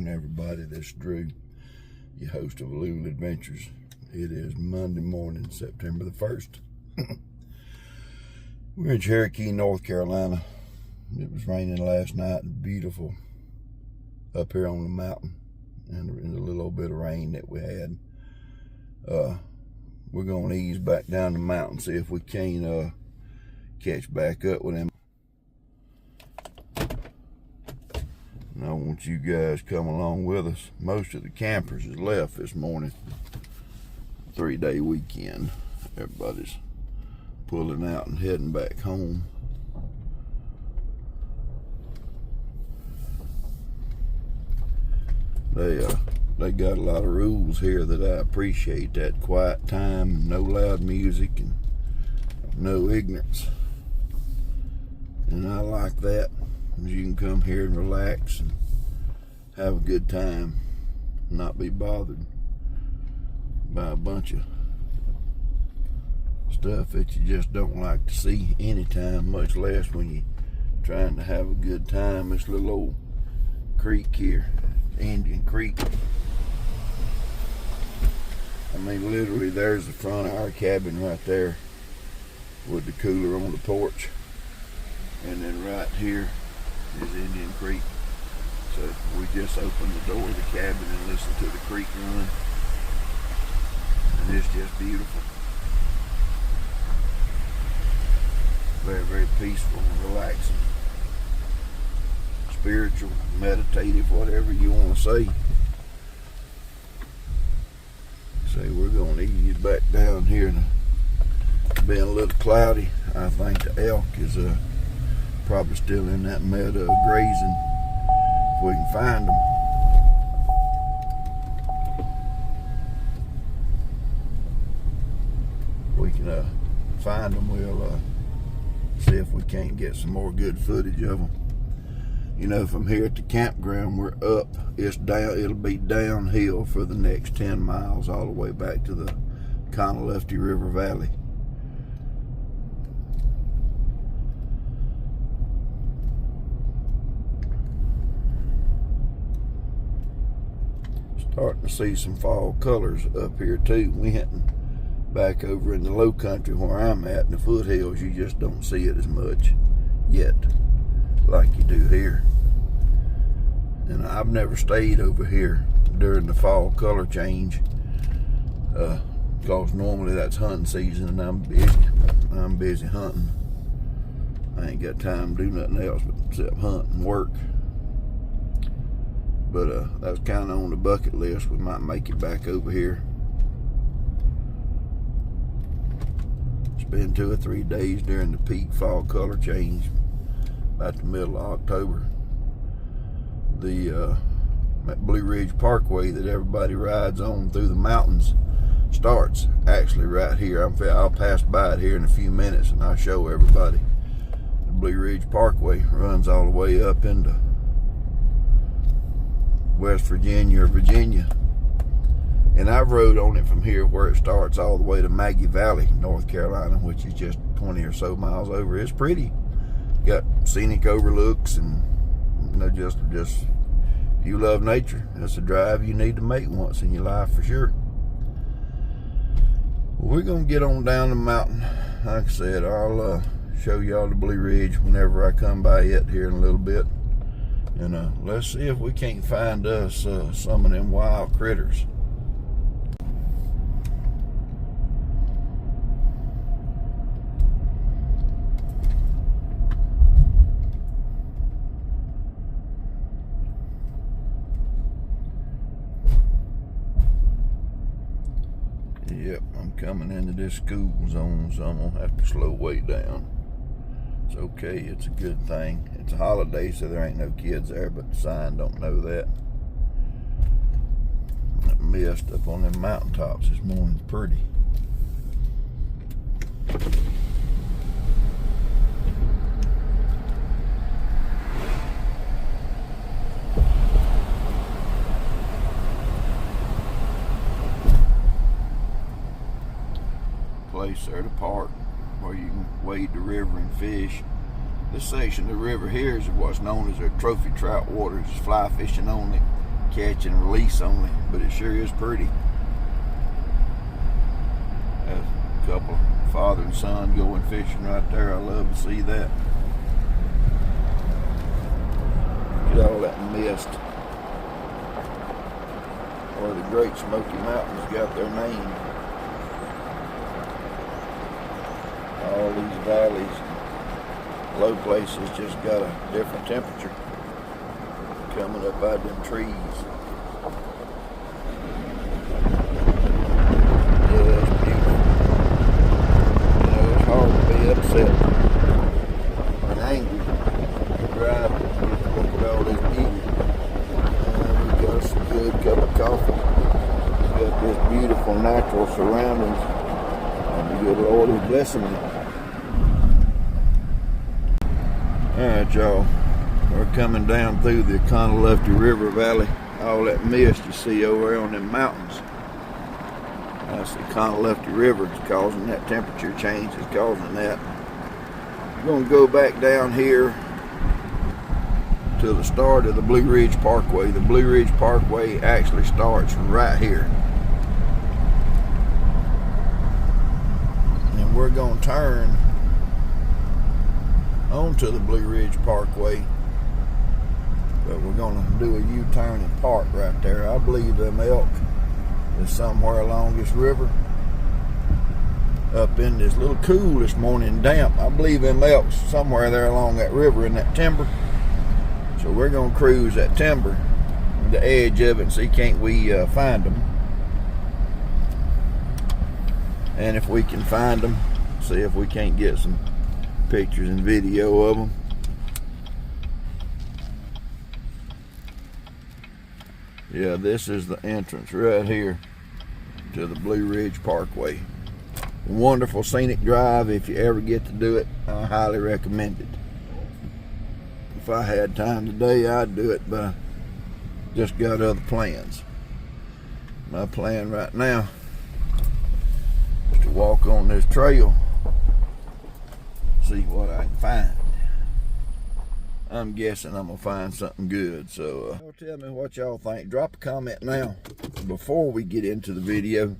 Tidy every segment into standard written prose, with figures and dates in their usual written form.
morning, everybody. This is Drew, your host of Allluvialll Adventures. It is Monday morning, September the 1st. We're in Cherokee, North Carolina. It was raining last night, beautiful up here on the mountain, and a little bit of rain that we had. We're going to ease back down the mountain, see if we can catch back up with them. And I want you guys to come along with us. Most of the campers has left this morning. 3-day weekend. Everybody's pulling out and heading back home. They got a lot of rules here that I appreciate. That quiet time, no loud music, and no ignorance. And I like that. You can come here and relax and have a good time, not be bothered by a bunch of stuff that you just don't like to see anytime, much less when you're trying to have a good time. This little old creek here, Indian Creek. I mean, literally, there's the front of our cabin right there with the cooler on the porch. And then right here is Indian Creek. So we just opened the door of the cabin and listened to the creek run. And it's just beautiful. Very, very peaceful and relaxing. Spiritual, meditative, whatever you want to say. So we're going to ease back down here. And it's been a little cloudy. I think the elk is probably still in that meadow grazing, if we can find them. If we can find them, we'll see if we can't get some more good footage of them. You know, from here at the campground, we're up. It's down. It'll be downhill for the next 10 miles all the way back to the Allluvialll River Valley. Starting to see some fall colors up here too. We hadn't back over in the low country where I'm at in the foothills, you just don't see it as much yet like you do here. And I've never stayed over here during the fall color change because normally that's hunting season and I'm busy hunting. I ain't got time to do nothing else except hunt and work. But that's kind of on the bucket list. We might make it back over here. Spend 2 or 3 days during the peak fall color change, about the middle of October. The Blue Ridge Parkway that everybody rides on through the mountains starts actually right here. I'll pass by it here in a few minutes and I'll show everybody. The Blue Ridge Parkway runs all the way up into West Virginia or Virginia, and I've rode on it from here where it starts all the way to Maggie Valley, North Carolina, which is just 20 or so miles over. It's pretty. Got scenic overlooks, and you know, just you love nature. That's a drive you need to make once in your life for sure. Well, we're gonna get on down the mountain. Like I said, I'll show y'all the Blue Ridge whenever I come by it here in a little bit. And let's see if we can't find us some of them wild critters. Yep, I'm coming into this school zone, so I'm gonna have to slow way down. It's okay, it's a good thing. It's a holiday, so there ain't no kids there, but the sign don't know that. That mist up on them mountaintops this morning's pretty. Place there to park where you can wade the river and fish. This section of the river here is what's known as their trophy trout waters. It's fly fishing only. catch and release only, but it sure is pretty. There's a couple father and son going fishing right there. I love to see that. Look at all that mist. Where the Great Smoky Mountains got their name. All these valleys, low places just got a different temperature coming up out of them trees. Yeah, it's beautiful. You know, it's hard to be upset and angry to drive and look at all this beauty. And we got us a good cup of coffee. We got this beautiful natural surroundings. And the good Lord is blessing me. Alright, y'all. We're coming down through the Allluvialll River Valley. All that mist you see over there on them mountains. That's the Allluvialll River. It's causing that temperature change. It's causing that. We're going to go back down here to the start of the Blue Ridge Parkway. The Blue Ridge Parkway actually starts right here. And we're going to turn onto the Blue Ridge Parkway, but we're going to do a U-turn and park right there. I believe them elk is somewhere along this river, up in this little cool this morning, damp. I believe them elk's somewhere there along that river in that timber. So we're going to cruise that timber, the edge of it, and see can't we find them. And if we can find them, see if we can't get some pictures and video of them. Yeah, this is the entrance right here to the Blue Ridge Parkway. Wonderful scenic drive. If you ever get to do it, I highly recommend it. If I had time today, I'd do it, but I just got other plans. My plan right now is to walk on this trail, see what I can find. I'm guessing I'm gonna find something good, so tell me what y'all think. Drop a comment now before we get into the video.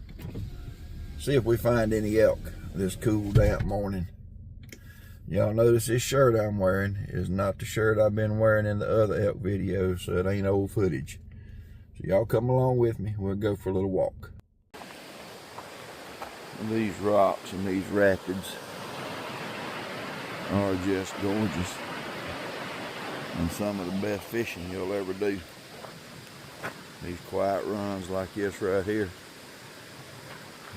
See if we find any elk this cool damp morning. Y'all notice this shirt I'm wearing is not the shirt I've been wearing in the other elk videos, so it ain't old footage. So y'all come along with me. We'll go for a little walk. And these rocks and these rapids are just gorgeous, and some of the best fishing you'll ever do. These quiet runs like this right here,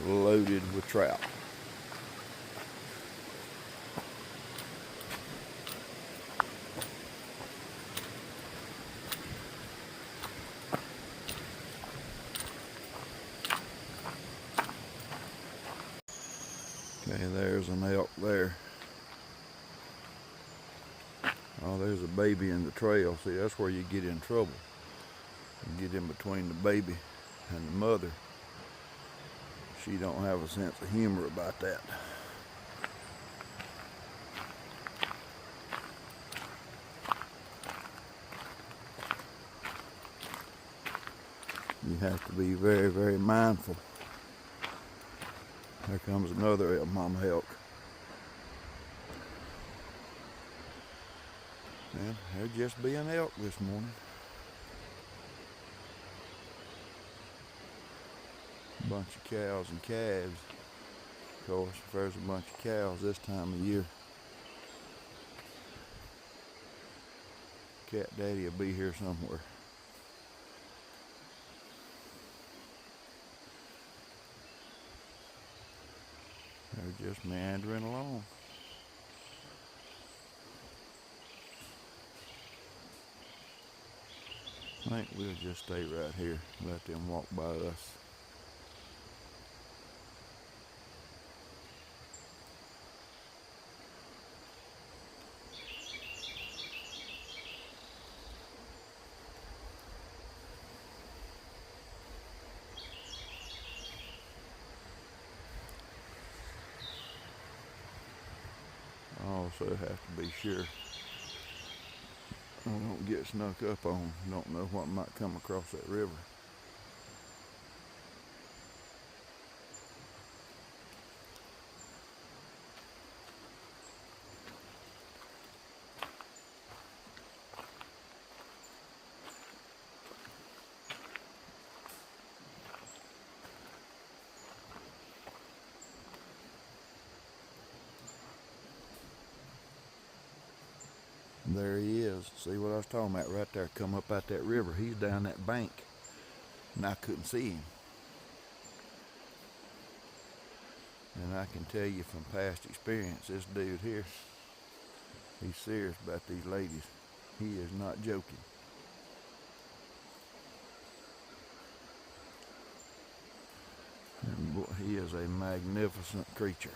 loaded with trout. Okay, there's an elk there. Oh, there's a baby in the trail. See, that's where you get in trouble. You get in between the baby and the mother. She don't have a sense of humor about that. You have to be very, very mindful. There comes another mama elk. And there just be an elk this morning. A bunch of cows and calves. Of course, if there's a bunch of cows this time of year, cat daddy will be here somewhere. They're just meandering along. I think we'll just stay right here and let them walk by us. I also have to be sure I don't get snuck up on. Don't know what might come across that river. There he is. See what I was talking about right there? Come up out that river. He's down that bank. And I couldn't see him. And I can tell you from past experience, this dude here, he's serious about these ladies. He is not joking. And boy, he is a magnificent creature.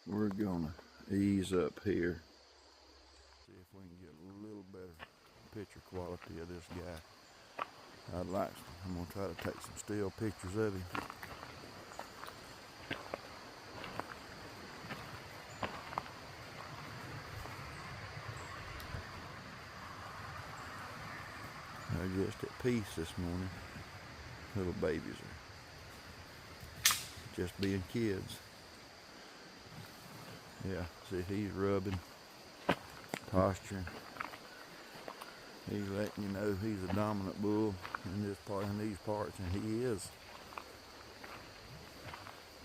We're gonna ease up here. See if we can get a little better picture quality of this guy. I'm gonna try to take some still pictures of him. They're just at peace this morning. Little babies are just being kids. Yeah, see, he's rubbing, posturing. He's letting you know he's a dominant bull in this part, in these parts, and he is.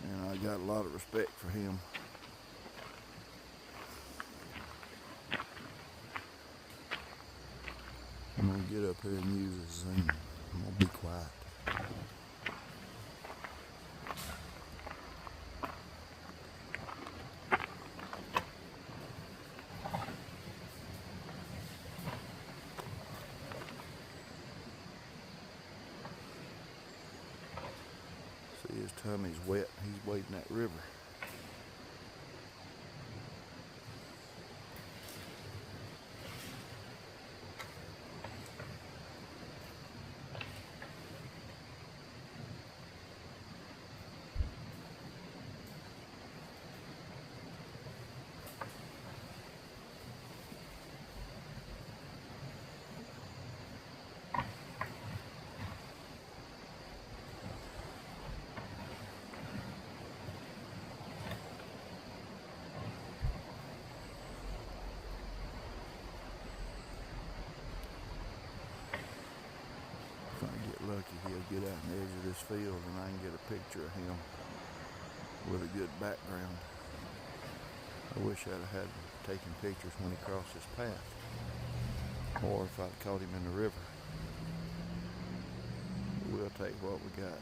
And I got a lot of respect for him. I'm gonna get up here and use his zoom. I'm gonna be quiet. See, his tummy's wet. He's wading that river. If I get lucky, he'll get out on the edge of this field and I can get a picture of him with a good background. I wish I'd have had taken pictures when he crossed his path, or if I'd caught him in the river. We'll take what we got.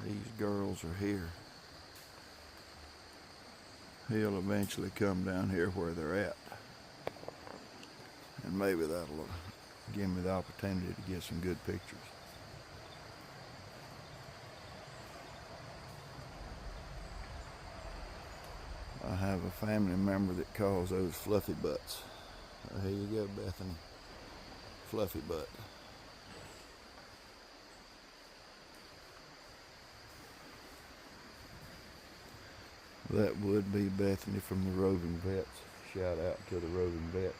These girls are here. He'll eventually come down here where they're at. And maybe that'll give me the opportunity to get some good pictures. I have a family member that calls those fluffy butts. Here you go, Bethany. Fluffy butt. That would be Bethany from the Roving Vets. Shout out to the Roving Vets.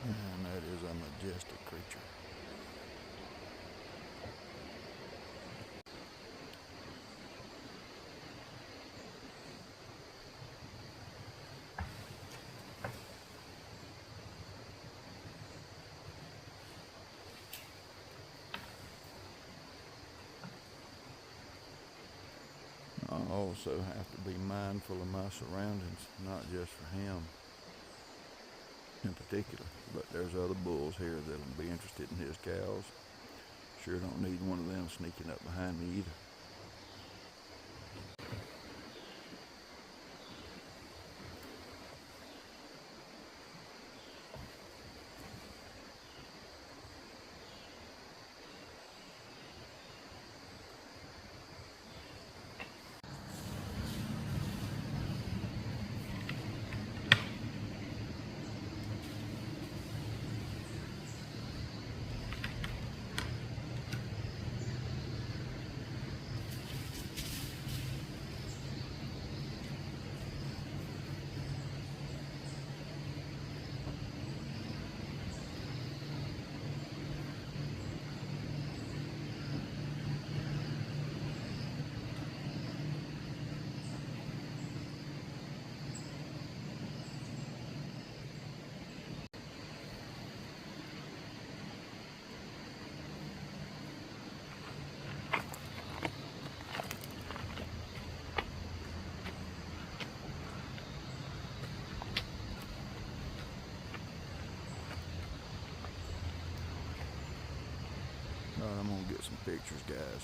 And that is a majestic creature. I also have to be mindful of my surroundings, not just for him in particular, but there's other bulls here that'll be interested in his cows. Sure don't need one of them sneaking up behind me either. All right, I'm gonna get some pictures, guys.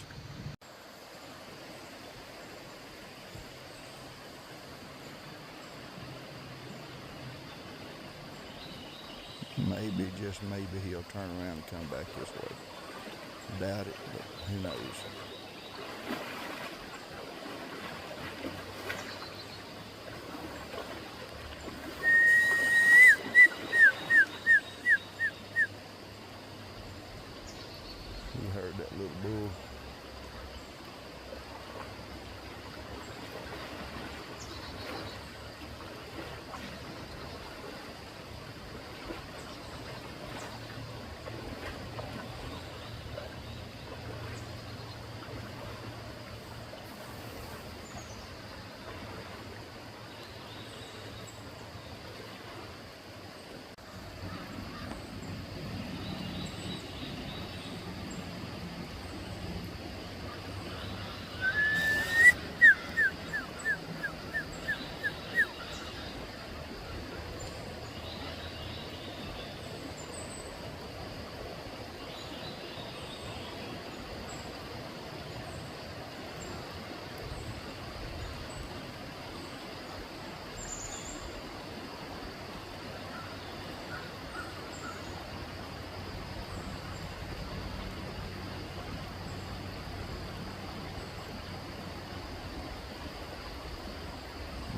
Maybe, just maybe, he'll turn around and come back this way. Doubt it, but who knows. You heard that little bull.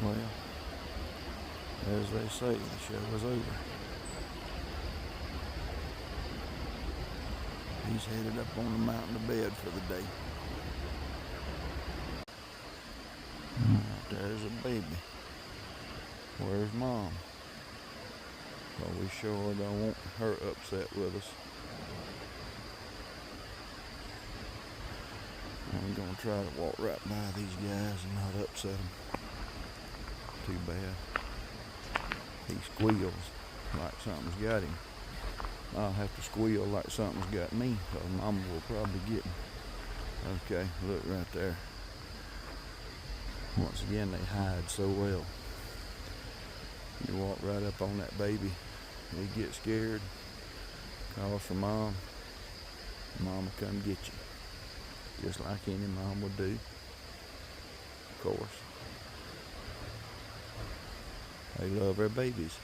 Well, as they say, the show is over. He's headed up on the mountain to bed for the day. There's a baby. Where's Mom? Well, we sure don't want her upset with us. I'm gonna try to walk right by these guys and not upset them. Too bad. He squeals like something's got him. I'll have to squeal like something's got me, so Mama will probably get him. Okay, look right there. Once again, they hide so well. You walk right up on that baby, they get scared, call for Mom, Mama come get you. Just like any mom would do, of course. They love their babies.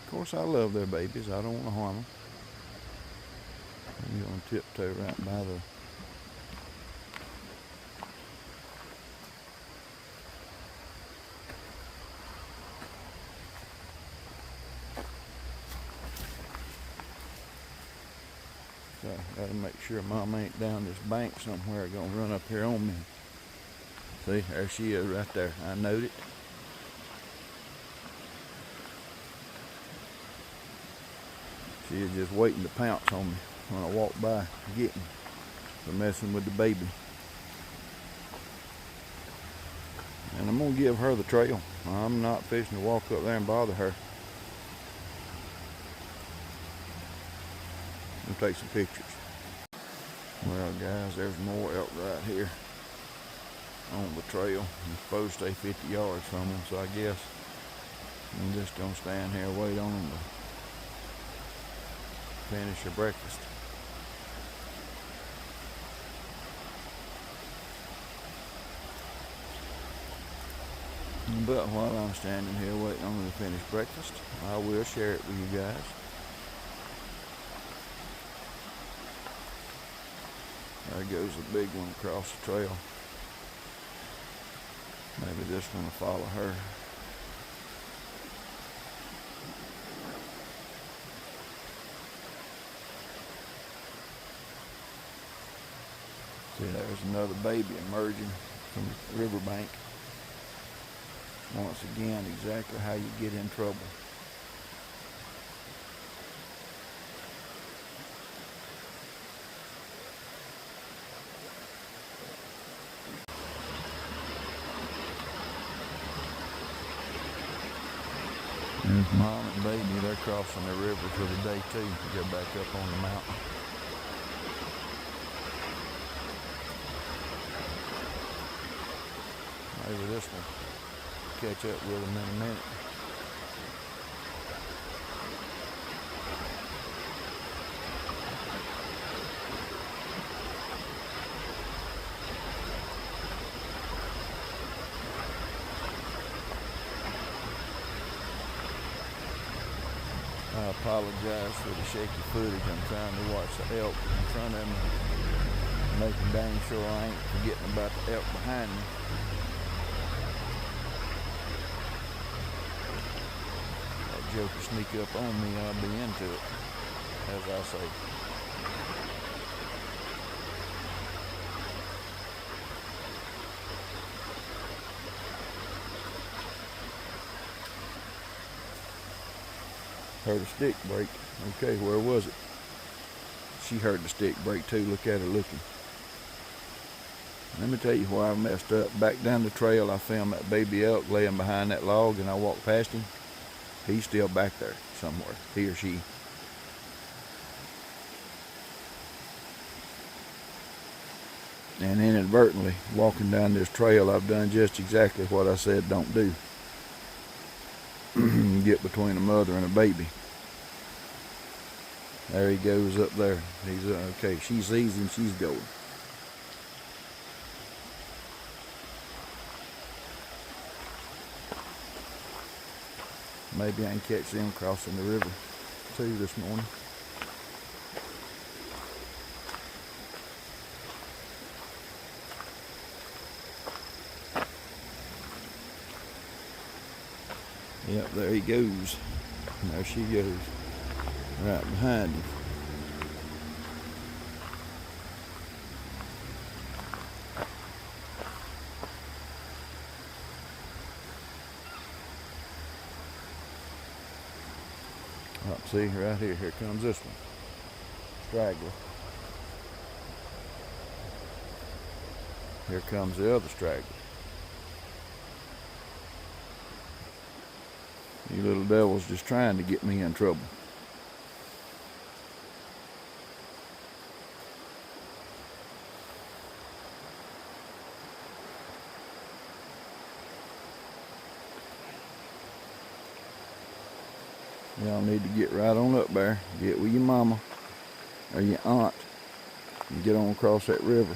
Of course, I love their babies. I don't want to harm them. I'm going to tiptoe right by the gotta make sure Mom ain't down this bank somewhere gonna run up here on me. See, there she is right there. I knowed it. She is just waiting to pounce on me when I walk by and get me for messing with the baby. And I'm gonna give her the trail. I'm not fixing to walk up there and bother her. We'll take some pictures. Well guys, there's more elk right here on the trail. I'm supposed to stay 50 yards from them, so I guess I'm just gonna stand here and wait on them to finish their breakfast. But while I'm standing here waiting on them to finish breakfast, I will share it with you guys. There goes a big one across the trail. Maybe this one will follow her. See, there's another baby emerging from the riverbank. Once again, exactly how you get in trouble. There's mom and baby, they're crossing the river for the day too to go back up on the mountain. Maybe this one catch up with them in a minute. I apologize for the shaky footage. I'm trying to watch the elk in front of me, making dang sure I ain't forgetting about the elk behind me. Joker sneak up on me, I'll be into it, as I say. Heard a stick break. Okay, where was it? She heard the stick break too. Look at her looking. Let me tell you why I messed up. Back down the trail, I found that baby elk laying behind that log, and I walked past him. He's still back there somewhere, he or she. And inadvertently, walking down this trail, I've done just exactly what I said don't do. Get between a mother and a baby. There he goes up there. He's okay, she sees him, she's going. Maybe I can catch them crossing the river too this morning. Yep, there he goes. There she goes. Right behind him. Oh, see, right here, here comes this one. Straggler. Here comes the other straggler. You little devils just trying to get me in trouble. Y'all need to get right on up there. Get with your mama or your aunt and get on across that river.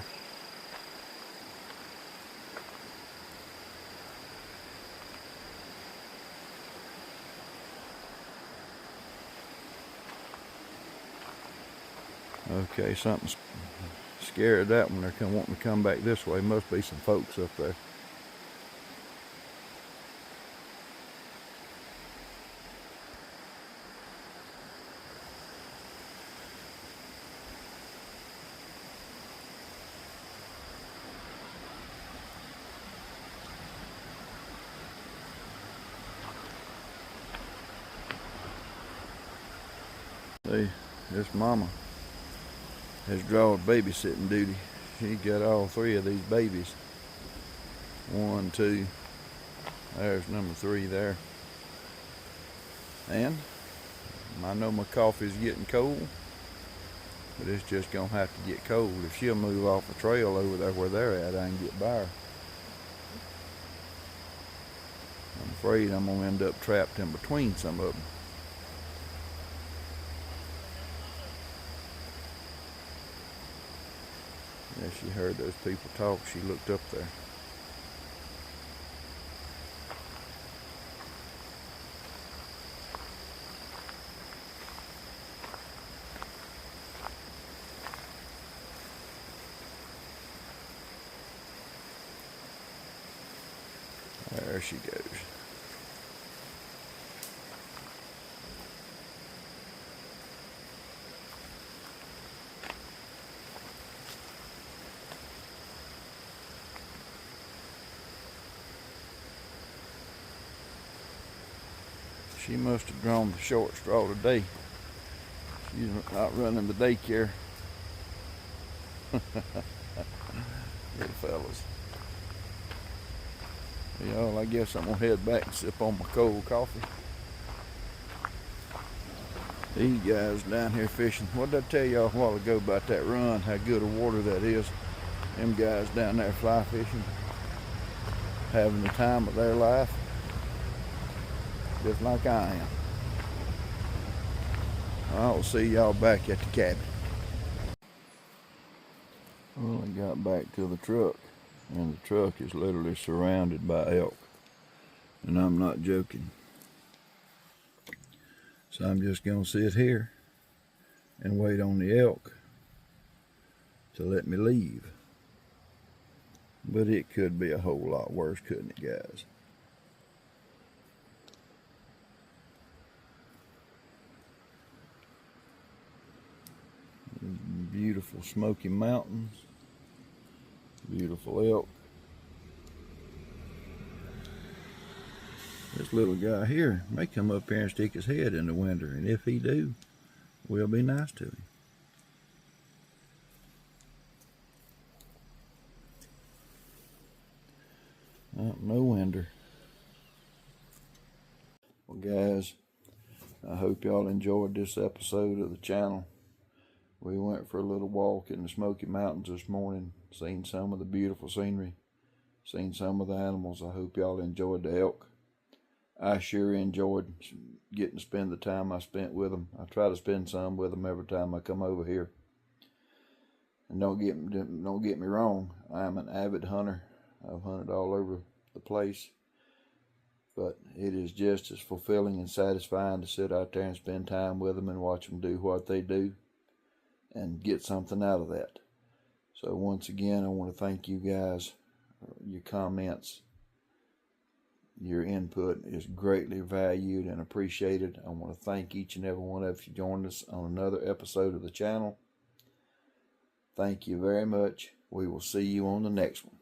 Okay, something's scared that one. They're wanting to come back this way. Must be some folks up there. See, this mama has drawed babysitting duty. She got all three of these babies. 1, 2. There's number 3 there. And I know my coffee's getting cold, but it's just gonna have to get cold. If she'll move off the trail over there where they're at, I can get by her. I'm afraid I'm gonna end up trapped in between some of them. As she heard those people talk, she looked up there. There she goes. She must have drawn the short straw today. She's not running the daycare. Little fellas. Y'all, I guess I'm gonna head back and sip on my cold coffee. These guys down here fishing. What did I tell y'all a while ago about that run? How good of water that is. Them guys down there fly fishing, having the time of their life, just like I am. I'll see y'all back at the cabin. Well, I got back to the truck, and the truck is literally surrounded by elk, and I'm not joking. So I'm just gonna sit here and wait on the elk to let me leave. But it could be a whole lot worse, couldn't it, guys? Beautiful Smoky Mountains, beautiful elk. This little guy here may come up here and stick his head in the winter, and if he do, we'll be nice to him. No winter. Well, guys, I hope y'all enjoyed this episode of the channel. We went for a little walk in the Smoky Mountains this morning, seen some of the beautiful scenery, seen some of the animals. I hope y'all enjoyed the elk. I sure enjoyed getting to spend the time I spent with them. I try to spend some with them every time I come over here. And don't get me wrong, I'm an avid hunter. I've hunted all over the place. But it is just as fulfilling and satisfying to sit out there and spend time with them and watch them do what they do and get something out of that. So once again, I want to thank you guys. Your comments, your input is greatly valued and appreciated. I want to thank each and every one of you joining us on another episode of the channel. Thank you very much. We will see you on the next one.